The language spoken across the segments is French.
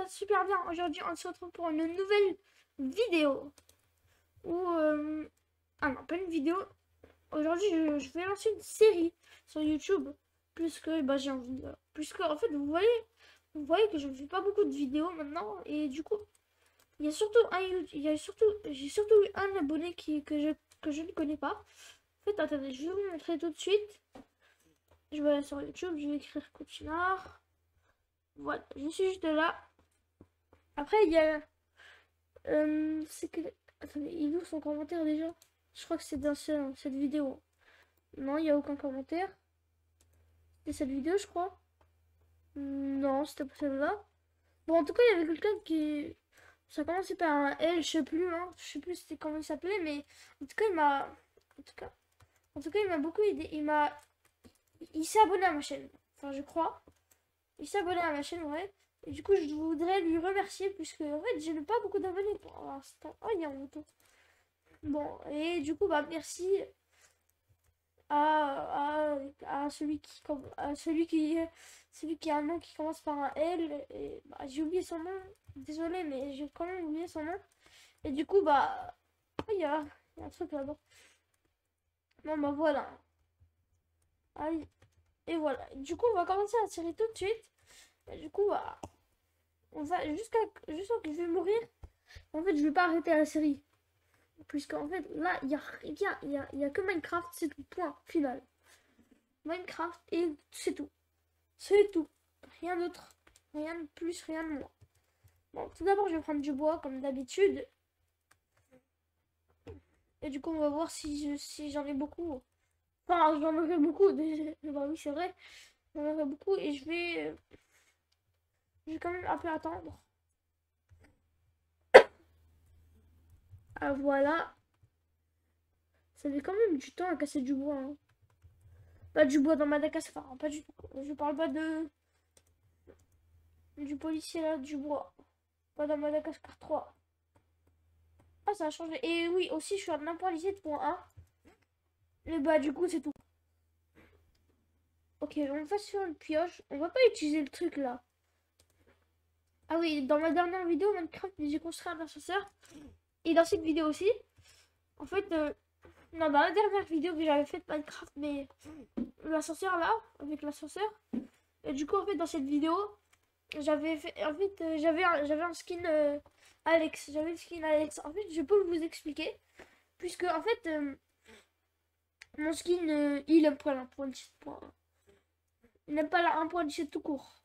va super bien. Aujourd'hui, on se retrouve pour une nouvelle vidéo. Ou, ah non, pas une vidéo. Aujourd'hui, je vais lancer une série sur YouTube. Puisque, bah, j'ai envie de... Puisque, en fait, vous voyez que je ne fais pas beaucoup de vidéos maintenant. Et du coup, il y a surtout j'ai surtout eu un abonné que je ne connais pas. En fait, attendez, je vais vous montrer tout de suite. Je vais aller sur YouTube, je vais écrire Coutinard. Voilà, je suis juste là. Après, il y a... c'est que... Attendez, il est où son commentaire déjà? Je crois que c'est dans cette vidéo. Non, il n'y a aucun commentaire. C'est cette vidéo, je crois. Non, c'était pas celle-là. Bon, en tout cas, il y avait quelqu'un qui... Ça commençait par un L, je sais plus, hein. Je sais plus c'était comment il s'appelait, mais... En tout cas, il m'a... En tout cas, il m'a beaucoup aidé. Il s'est abonné à ma chaîne. Enfin, je crois. Il s'est abonné à ma chaîne, ouais. Et du coup, je voudrais lui remercier, puisque, en fait, je n'ai pas beaucoup d'abonnés pour l'instant. Oh, il y a un moto. Bon, et du coup, bah, merci à celui qui a un nom qui commence par un L. Et, bah, j'ai oublié son nom. Désolé, mais j'ai quand même oublié son nom. Et du coup, bah, oh, il y a un truc là-bas. Bon, bah, voilà. Allez. Et voilà. Du coup, on va commencer la série tout de suite. Et du coup, bah, on va jusqu'à que je vais mourir. En fait, je vais pas arrêter la série. Puisqu'en fait, là, il y a que Minecraft, c'est tout. Point final. Minecraft et c'est tout. C'est tout. Rien d'autre. Rien de plus, rien de moins. Bon, tout d'abord, je vais prendre du bois, comme d'habitude. Et du coup, on va voir si j'en ai beaucoup. Enfin, j'en aurai beaucoup. Bah oui, c'est vrai. J'en aurai beaucoup et je vais quand même un peu attendre. Ah, voilà. Ça fait quand même du temps à casser du bois, hein. Pas du bois dans Madagascar, hein, pas du tout. Je parle pas du policier là, du bois. Pas dans Madagascar 3. Ah, ça a changé. Et oui, aussi, je suis à 1.17.1. Et bah, du coup, c'est tout. Ok, on va sur une pioche. On va pas utiliser le truc là. Ah oui, dans ma dernière vidéo Minecraft, j'ai construit un ascenseur. Et dans cette vidéo aussi. En fait, non, dans la dernière vidéo que j'avais faite Minecraft, mais l'ascenseur là, avec l'ascenseur. Et du coup, en fait, dans cette vidéo, j'avais fait. En fait, j'avais un skin Alex. J'avais le skin Alex. En fait, je peux vous expliquer. Puisque, en fait, mon skin, il aime pas la 1.17. Il n'aime pas la 1.17 tout court.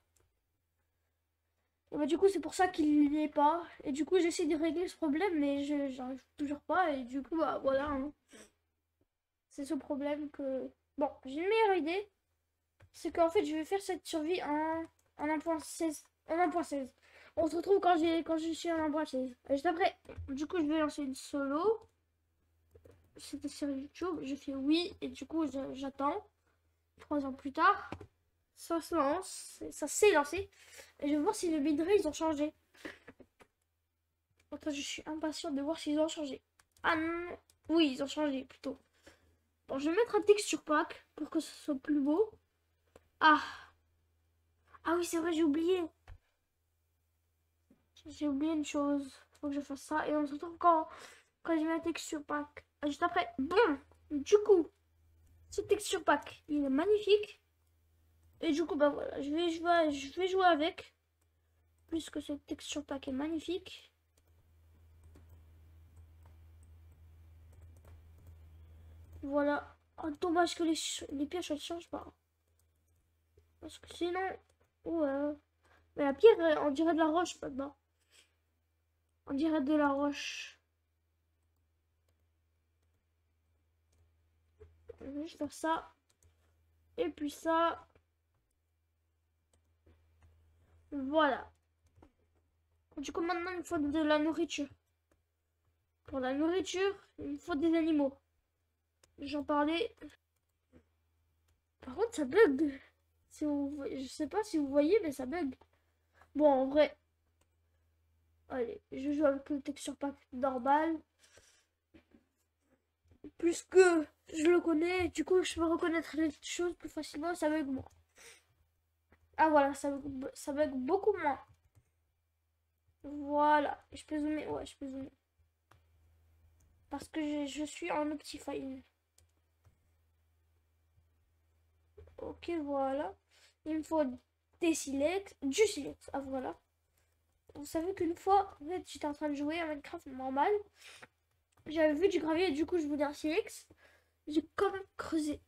Et bah, du coup, c'est pour ça qu'il n'y est pas. Et du coup, j'essaie de régler ce problème, mais j'arrive toujours pas. Et du coup, bah voilà, hein. C'est ce problème que. Bon, j'ai une meilleure idée. C'est qu'en fait, je vais faire cette survie en 1.16. En 1.16. On se retrouve quand je suis en 1.16. Juste après. Du coup, je vais lancer une solo. C'était sur YouTube. Je fais oui. Et du coup, j'attends. 3 ans plus tard. Ça se lance. Ça s'est lancé. Et je vais voir si les bitrates ils ont changé. Attends, je suis impatient de voir s'ils ont changé. Ah non. Oui, ils ont changé plutôt. Bon, je vais mettre un texture pack pour que ce soit plus beau. Ah. Ah oui, c'est vrai, j'ai oublié. J'ai oublié une chose. Faut que je fasse ça. Et on se retrouve quand j'ai mis un texture pack. Juste après. Bon. Du coup, ce texture pack, il est magnifique. Et du coup, bah voilà. Je vais jouer avec. Puisque ce texture pack est magnifique. Voilà. Oh, dommage que les pièges ne changent pas. Parce que sinon. Ouais. Mais la pierre, on dirait de la roche maintenant. On dirait de la roche. Je vais juste faire ça. Et puis ça. Voilà. Du coup, maintenant, il me faut de la nourriture. Pour la nourriture, il me faut des animaux. J'en parlais. Par contre, ça bug. Je sais pas si vous voyez, mais ça bug. Bon, en vrai. Allez, je joue avec le texture pack normal. Puisque je le connais, du coup, je peux reconnaître les choses plus facilement. Ça bug moins. Ah voilà, ça bug beaucoup moins. Voilà. Je peux zoomer. Ouais, je peux zoomer. Parce que je suis en Optifine. Ok, voilà. Il me faut des silex. Du silex. Ah, voilà. Vous savez qu'une fois, en fait, j'étais en train de jouer à Minecraft normal. J'avais vu du gravier et du coup, je voulais un silex. J'ai quand même creusé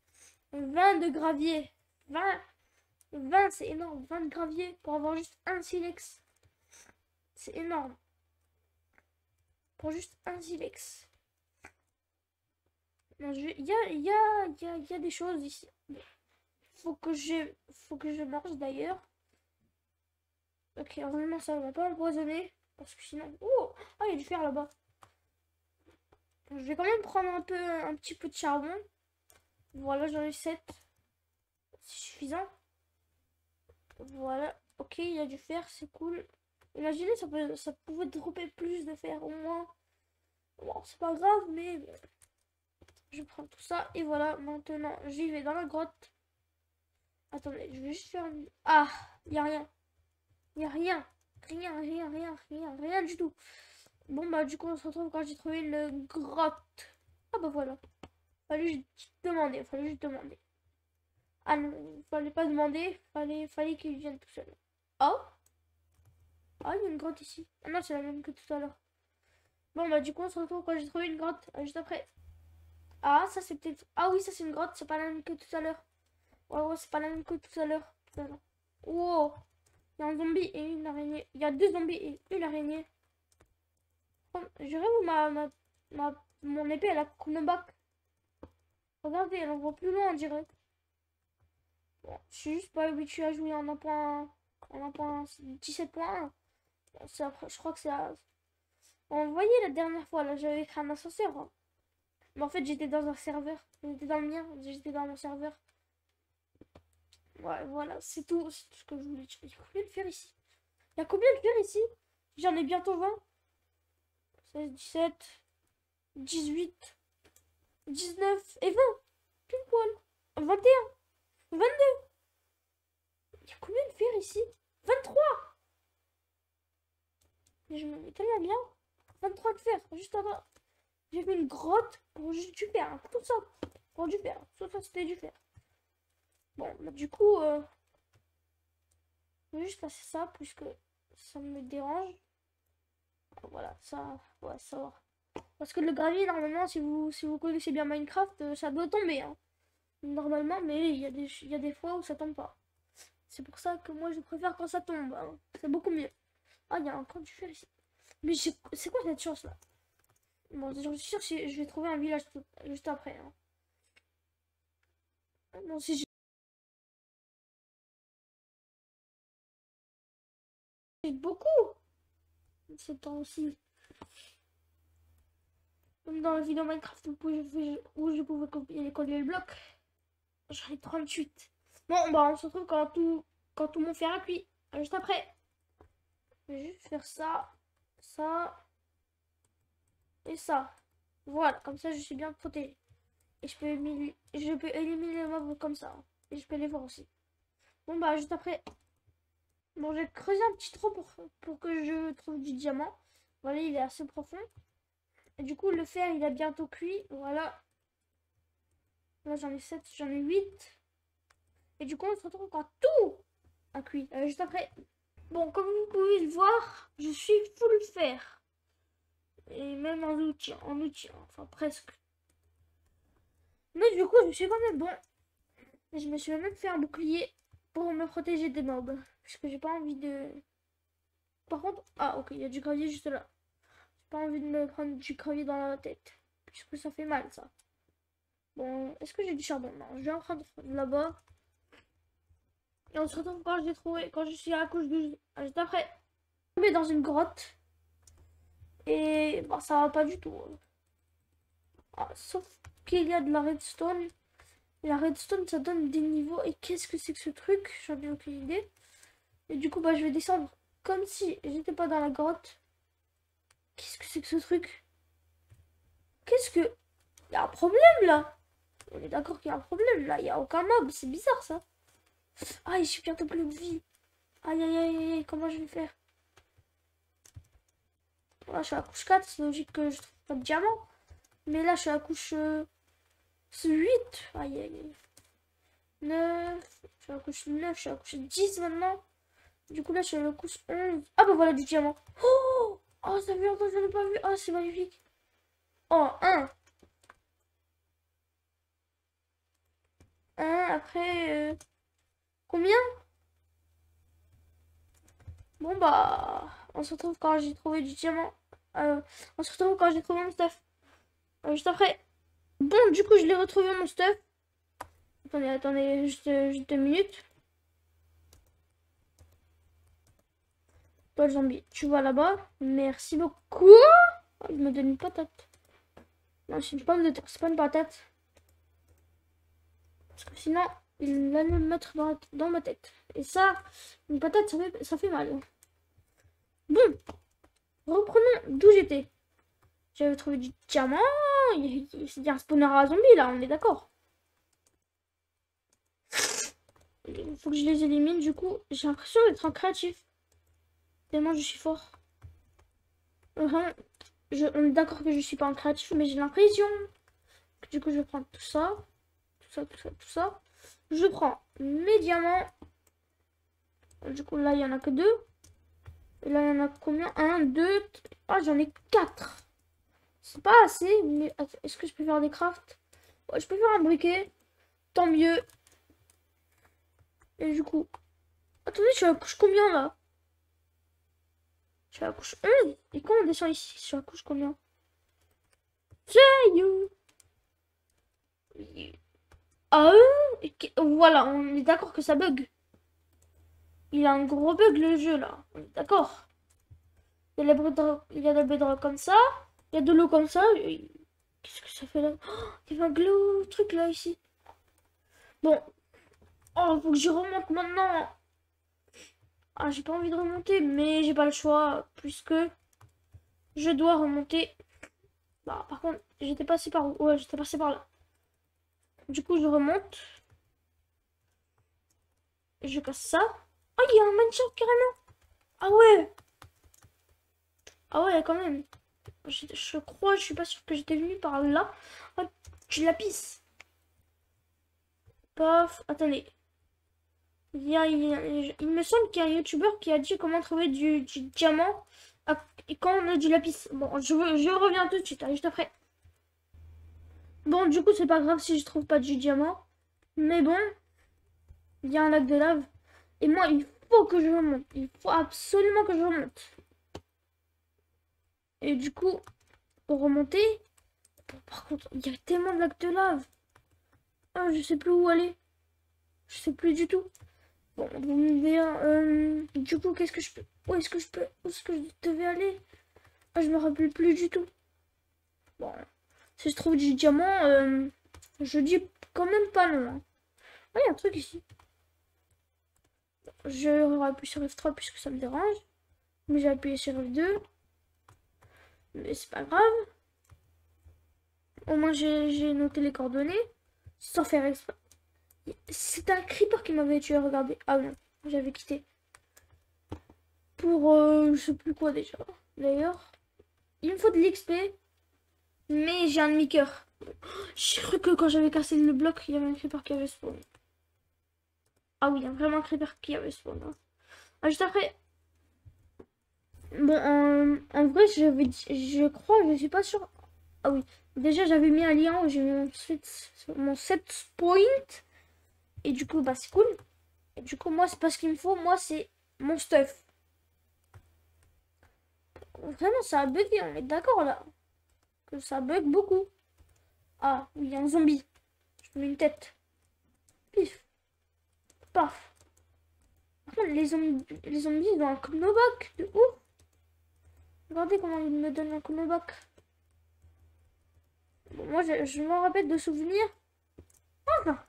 20 de gravier. 20, c'est énorme. 20 de gravier pour avoir juste un silex. C'est énorme. Pour juste un silex. Il y a des choses ici. Faut que je mange d'ailleurs. Ok, heureusement ça va pas empoisonner. Parce que sinon... Oh! Ah, il y a du fer là-bas. Je vais quand même prendre un petit peu de charbon. Voilà, j'en ai 7. C'est suffisant. Voilà. Ok, il y a du fer, c'est cool. Imaginez, ça pouvait dropper plus de fer au moins. Bon, c'est pas grave, mais bon. Je prends tout ça. Et voilà, maintenant, j'y vais dans la grotte. Attendez, je vais juste faire une... Ah, il n'y a rien. Il n'y a rien. Rien du tout. Bon, bah, du coup, on se retrouve quand j'ai trouvé une grotte. Ah, bah voilà. Fallait juste demander. Ah non, fallait pas demander. Fallait qu'il vienne tout seul. Oh, ah, il y a une grotte ici. Ah non, c'est la même que tout à l'heure. Bon, bah, du coup, on se retrouve quand j'ai trouvé une grotte. Juste après. Ah, ça, c'est peut-être... Ah oui, ça, c'est une grotte. C'est pas la même que tout à l'heure. Ouais, c'est pas la même que tout à l'heure. Wow. Il y a un zombie et une araignée. Il y a 2 zombies et une araignée. Oh, j'aurais où mon épée, elle a Chronoback. Regardez, elle en voit plus loin, on dirait. Bon, je suis juste pas habitué à jouer en 1.17.1. Je crois que c'est... On voyait la dernière fois, là, j'avais créé un ascenseur. Hein. Mais en fait, j'étais dans un serveur. J'étais dans le mien, j'étais dans mon serveur. Ouais, voilà, c'est tout ce que je voulais dire. Il y a combien de fer ici? Il y a combien de fer ici? J'en ai bientôt 20. 16, 17, 18, 19 et 20. Pile poil. 21, 22. Il y a combien de fer ici? 23. Mais je me mets tellement bien. 23 de fer, juste en bas. J'ai fait une grotte pour juste du fer. Hein. Tout ça pour du fer. Tout ça, c'était du fer. Bon, bah, du coup, je vais juste passer ça puisque ça me dérange. Voilà, ça, ouais, ça va. Parce que le gravier, normalement, si vous connaissez bien Minecraft, ça doit tomber. Hein. Normalement, mais il y a des fois où ça tombe pas. C'est pour ça que moi, je préfère quand ça tombe. Hein. C'est beaucoup mieux. Ah, il y a encore du fer ici. Mais c'est quoi cette chance là? Bon, je suis sûr que je vais trouver un village juste après. Hein. Non, si j'ai beaucoup ce temps aussi. Comme dans la vidéo Minecraft où je pouvais coller le bloc. J'en ai 38. Bon, bah on se retrouve quand tout mon fer a cuit. Juste après. Je vais juste faire ça, ça et ça. Voilà, comme ça je suis bien protégé. Et je peux éliminer les mobs comme ça. Et je peux les voir aussi. Bon bah juste après. Bon, j'ai creusé un petit trou pour que je trouve du diamant. Voilà, il est assez profond. Et du coup, le fer, il a bientôt cuit. Voilà. Là, j'en ai 7, j'en ai 8. Et du coup, on se retrouve quand tout a cuit. Juste après. Bon, comme vous pouvez le voir, je suis full fer. Et même en outil, enfin presque. Mais du coup, je suis quand même bon. Et je me suis même fait un bouclier pour me protéger des mobs. Parce que j'ai pas envie de... Par contre... Ah, ok, il y a du gravier juste là. J'ai pas envie de me prendre du gravier dans la tête. Puisque ça fait mal, ça. Bon, est-ce que j'ai du charbon? Non, je vais en prendre là-bas. Et on se retrouve quand je l'ai trouvé, quand je suis à la couche 12. Juste après. Je vais dans une grotte. Et bah, ça va pas du tout. Ah, sauf qu'il y a de la redstone. Et la redstone, ça donne des niveaux. Et qu'est-ce que c'est que ce truc? J'en ai aucune idée. Et du coup, bah, je vais descendre comme si j'étais pas dans la grotte. Qu'est-ce que c'est que ce truc? Qu'est-ce que... Il y a un problème là. On est d'accord qu'il y a un problème là. Il n'y a aucun mob. C'est bizarre ça. Ah, je suis bientôt plus de vie. Aïe aïe aïe aïe. Comment je vais faire? Là, je suis à la couche 4. C'est logique que je trouve pas de diamant. Mais là, je suis à la couche 8. Aïe, aïe, aïe. 9. Je suis à la couche 9. Je suis à la couche 10 maintenant. Du coup, là, je suis à la couche 11. Ah, bah voilà du diamant. Oh, oh, ça fait longtemps que je n'ai pas vu. Oh, c'est magnifique. Oh, 1. Après, combien? Bon, bah, on se retrouve quand j'ai trouvé du diamant. On se retrouve quand j'ai trouvé mon stuff. Juste après. Bon, du coup, je l'ai retrouvé mon stuff. Attendez, juste 2 minutes. Toi, le zombie, tu vas là-bas. Merci beaucoup. Oh, il me donne une patate. Non, c'est une pomme de terre, c'est pas une patate. Parce que sinon, il va me mettre dans ma tête. Et ça, une patate, ça fait mal. Bon, reprenons d'où j'étais. J'avais trouvé du diamant. Il y a un spawner à zombie là, on est d'accord. Il faut que je les élimine. Du coup, j'ai l'impression d'être en créatif. Tellement je suis fort. Vraiment, on est d'accord que je suis pas en créatif, mais j'ai l'impression. Du coup, je prends tout ça. Tout ça, tout ça, tout ça. Je prends mes diamants. Du coup, là, il y en a que 2. Et là, il y en a combien? 1, 2. Ah, j'en ai 4. C'est pas assez, mais est-ce que je peux faire des crafts? Ouais, je peux faire un briquet. Tant mieux. Et du coup... Attendez, je suis à la couche combien, là? Je suis à la couche 11. Et quand on descend ici, je suis à la couche combien? Ah, voilà, on est d'accord que ça bug. Il a un gros bug, le jeu, là. On est d'accord. Il y a des bedrocks comme ça. Il y a de l'eau comme ça. Qu'est-ce que ça fait là? Oh, il y a un glow truc là ici. Bon. Oh, faut que je remonte maintenant. Ah, j'ai pas envie de remonter, mais j'ai pas le choix. Puisque je dois remonter. Bah, par contre, j'étais passé par où? Ouais, j'étais passé par là. Du coup, je remonte. Et je casse ça. Ah, il y a un manchot carrément. Ah ouais. Ah ouais, quand même. Je crois, je suis pas sûre que j'étais venu par là. Oh, tu la pisses. Paf, attendez. Il me semble qu'il y a un youtubeur qui a dit comment trouver du diamant et quand on a du lapis. Bon, je reviens tout de suite, juste après. Bon, du coup, c'est pas grave si je trouve pas du diamant. Mais bon, il y a un lac de lave. Et moi, il faut que je remonte. Il faut absolument que je remonte. Et du coup, pour remonter... Bon, par contre, il y a tellement de lacs de lave. Ah, je sais plus où aller. Je sais plus du tout. Bon, vous me direz, du coup, qu'est-ce que je peux... Où est-ce que je devais aller? Ah, je me rappelle plus du tout. Bon, si je trouve du diamant, je dis quand même pas non. Hein. Ah, il y a un truc ici. J'aurais appuyé sur F3 puisque ça me dérange. Mais j'ai appuyé sur F2. Mais c'est pas grave. Au moins, j'ai noté les coordonnées. Sans faire exprès. C'est un creeper qui m'avait tué, regardez. Ah non, j'avais quitté. Pour, je sais plus quoi déjà. D'ailleurs, il me faut de l'XP. Mais j'ai un demi-cœur. J'ai cru que quand j'avais cassé le bloc, il y avait un creeper qui avait spawn. Ah oui, il y a vraiment un creeper qui avait spawn. Hein. Ah, juste après. Bon, en vrai, je crois, je suis pas sûre. Ah oui, déjà j'avais mis un lien où j'ai mis mon set point. Et du coup, bah c'est cool. Et du coup, moi, c'est pas ce qu'il me faut. Moi, c'est mon stuff. Vraiment, ça a bugué, on est d'accord là. Que ça bug beaucoup. Ah, oui, il y a un zombie. Je mets une tête. Pif. Paf. Par contre, les zombies, ils ont un knockback de ouf. Regardez comment ils me donnent un knockback. Bon, moi, je m'en rappelle de souvenirs. Enfin,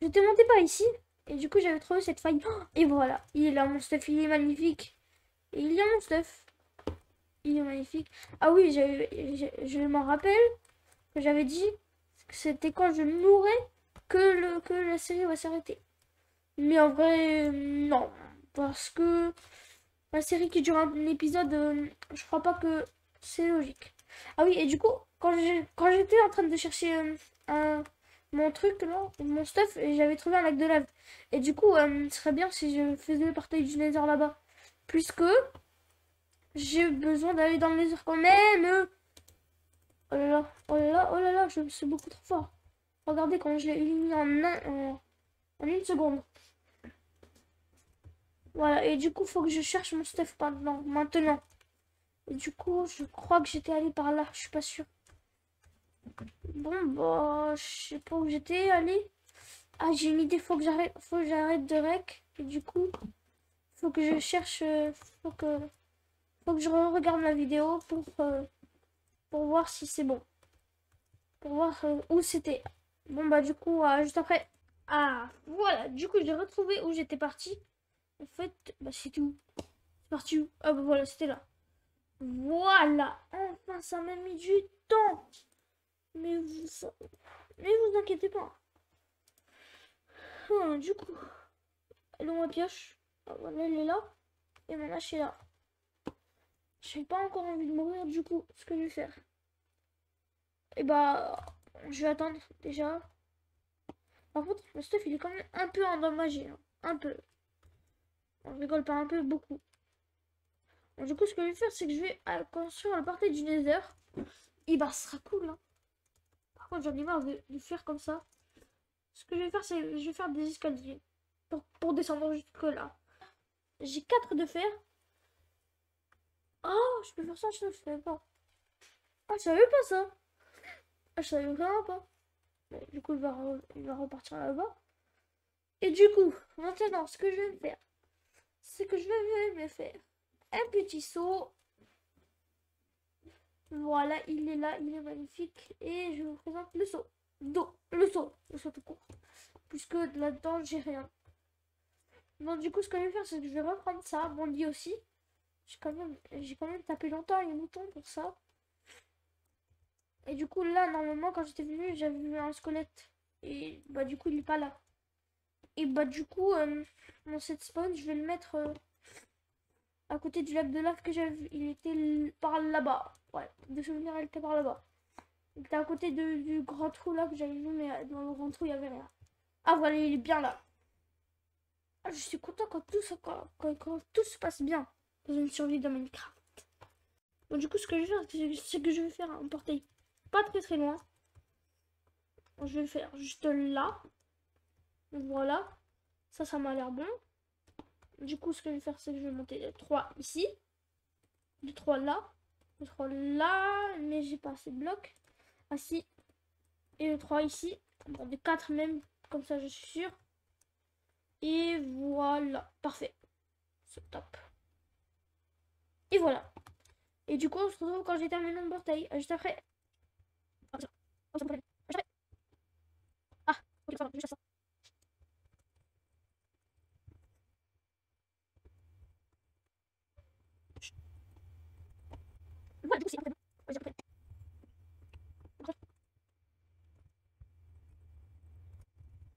j'étais monté par ici. Et du coup, j'avais trouvé cette faille. Oh, et voilà. Il est là, mon stuff. Il est magnifique. Et il y a mon stuff. Il est magnifique. Ah oui, je m'en rappelle que j'avais dit que c'était quand je mourrais que la série va s'arrêter. Mais en vrai, non. Parce que la série qui dure un épisode, je crois pas que C'est logique. Ah oui, et du coup, quand j'étais en train de chercher mon truc là, mon stuff, et j'avais trouvé un lac de lave. Et du coup, ce serait bien si je faisais le partage du Nether là-bas. Puisque j'ai besoin d'aller dans le Nether quand même. Oh là là, oh là là, oh là là, je suis beaucoup trop fort. Regardez quand je l'ai éliminé en une seconde. Voilà, et du coup, faut que je cherche mon stuff maintenant. Et du coup, je crois que j'étais allée par là, je suis pas sûre. Bon, bah, je sais pas où j'étais allée. Ah, j'ai une idée, faut que j'arrête de rec. Et du coup, faut que je cherche, faut que je regarde la vidéo pour voir si c'est bon. Pour voir où c'était. Bon, bah, du coup, juste après. Ah, voilà, du coup, j'ai retrouvé où j'étais partie. En fait, bah, c'était où? C'est parti où? Ah, bah, voilà, c'était là. Voilà, enfin, ça m'a mis du temps. Mais vous inquiétez pas. Du coup, elle est où ma pioche? Ah, voilà, elle est là. Et mon hache est là. J'ai pas encore envie de mourir, du coup, ce que je vais faire. Et bah, je vais attendre déjà. Par contre, le stuff il est quand même un peu endommagé. Hein. Un peu. On rigole pas un peu, beaucoup. Bon, du coup, ce que je vais faire, c'est que je vais construire le portail du Nether. Et bah, ce sera cool. Hein. Par contre, j'en ai marre de faire comme ça. Ce que je vais faire, c'est que je vais faire des escaliers. Pour descendre jusque là. J'ai 4 de fer. Oh, je peux faire ça, je savais pas. Ah, je savais pas ça. Ah, je savais vraiment pas. Mais, du coup, il va repartir là-bas. Et du coup, maintenant, ce que je vais faire, c'est que je vais me faire un petit saut. Voilà, il est là, il est magnifique. Et je vous présente le saut d'eau. Le saut tout court. Puisque là-dedans, j'ai rien. Donc, du coup, ce que je vais faire, c'est que je vais reprendre ça. Mon lit aussi. J'ai quand même tapé longtemps les moutons pour ça. Et du coup, là, normalement, quand j'étais venue, j'avais vu un squelette. Et bah, du coup, il est pas là. Et bah, du coup, mon set spawn, je vais le mettre à côté du lac de lave que j'avais vu. Il était par là-bas. Ouais, de souvenir, il était par là-bas. Il était à côté du grand trou là que j'avais vu, mais dans le grand trou, il n'y avait rien. Ah, voilà, il est bien là. Ah, je suis content quand quand tout se passe bien dans une survie de Minecraft. Bon, du coup, ce que je vais faire, c'est que je vais faire un portail pas très très loin. Je vais le faire juste là. Voilà. Ça m'a l'air bon. Du coup, ce que je vais faire, c'est que je vais monter les 3 ici. Les 3 là. Les 3 là. Mais j'ai pas assez de blocs. Ah si. Et le 3 ici. Bon, des 4 même. Comme ça, je suis sûre. Et voilà. Parfait. C'est top. Et voilà. Et du coup, on se retrouve quand j'ai terminé mon portail. Juste après. Ah, ok, ça va. Juste ça. Voilà, du coup, c'est après. Ouais, c'est après. Après.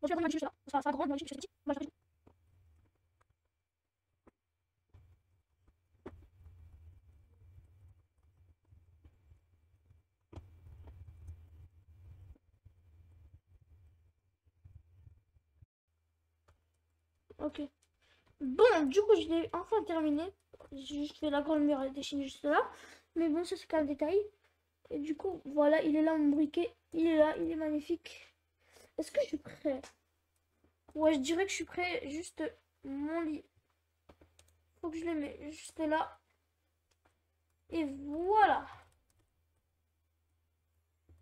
Bon, je vais prendre ma juste là. Ça sera grand, ma juste, je suis moi, je Ok. Bon, du coup, je l'ai enfin terminé. J'ai juste fait la grande muraille des Chines juste là. Mais bon, ça, c'est qu'un détail. Et du coup, voilà, il est là, mon briquet. Il est là, il est magnifique. Est-ce que je suis prêt? Ouais, je dirais que je suis prêt. Juste mon lit. Faut que je le mette juste là. Et voilà.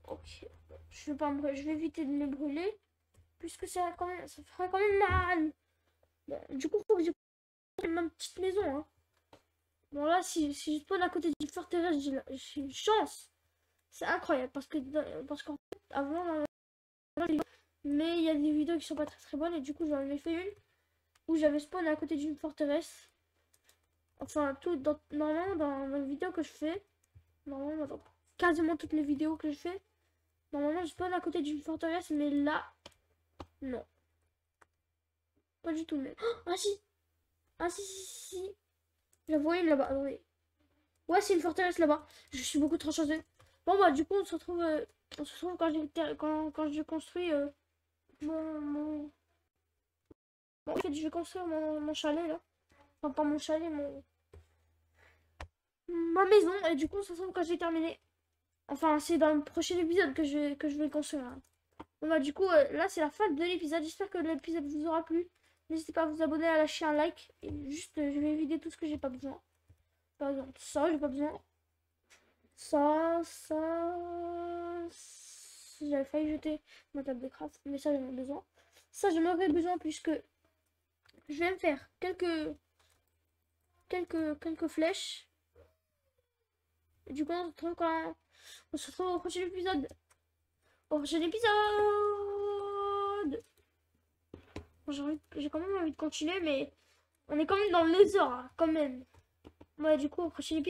Ok. Je vais pas me... Je vais éviter de me brûler. Puisque ça fera quand même mal. Bon, du coup, faut que je ma petite maison. Hein. Bon, là, si je spawn à côté d'une forteresse, j'ai une chance. C'est incroyable. Parce qu'en fait, avant, mais il y a des vidéos qui sont pas très très bonnes. Et du coup, j'en ai fait une où j'avais spawn à côté d'une forteresse. Enfin, normalement, dans les vidéos que je fais, normalement, dans quasiment toutes les vidéos que je fais, normalement, je spawn à côté d'une forteresse, mais là, non. Pas du tout, mais... Oh, ah si! Ah si, si, si! Je vois une là-bas, oui. Ouais, c'est une forteresse là-bas. Je suis beaucoup trop chanceux. Bon, bah, du coup, on se retrouve quand je construis mon... Bon, en fait, je vais construire mon chalet, là. Enfin, pas mon chalet, ma maison. Et du coup, on se retrouve quand j'ai terminé. Enfin, c'est dans le prochain épisode que je vais construire, hein. Bon, bah, du coup, là, c'est la fin de l'épisode. J'espère que l'épisode vous aura plu. N'hésitez pas à vous abonner, à lâcher un like. Et juste, je vais vider tout ce que j'ai pas besoin. Par exemple, ça, j'ai pas besoin. Ça. J'avais failli jeter ma table de craft, mais ça, j'en ai besoin. Ça, j'en aurais besoin puisque je vais me faire quelques flèches. Et du coup, on se retrouve au prochain épisode. Au prochain épisode. Bon, j'ai quand même envie de continuer, mais on est quand même dans le lézard, hein, quand même. Ouais, du coup, au prochain épisode.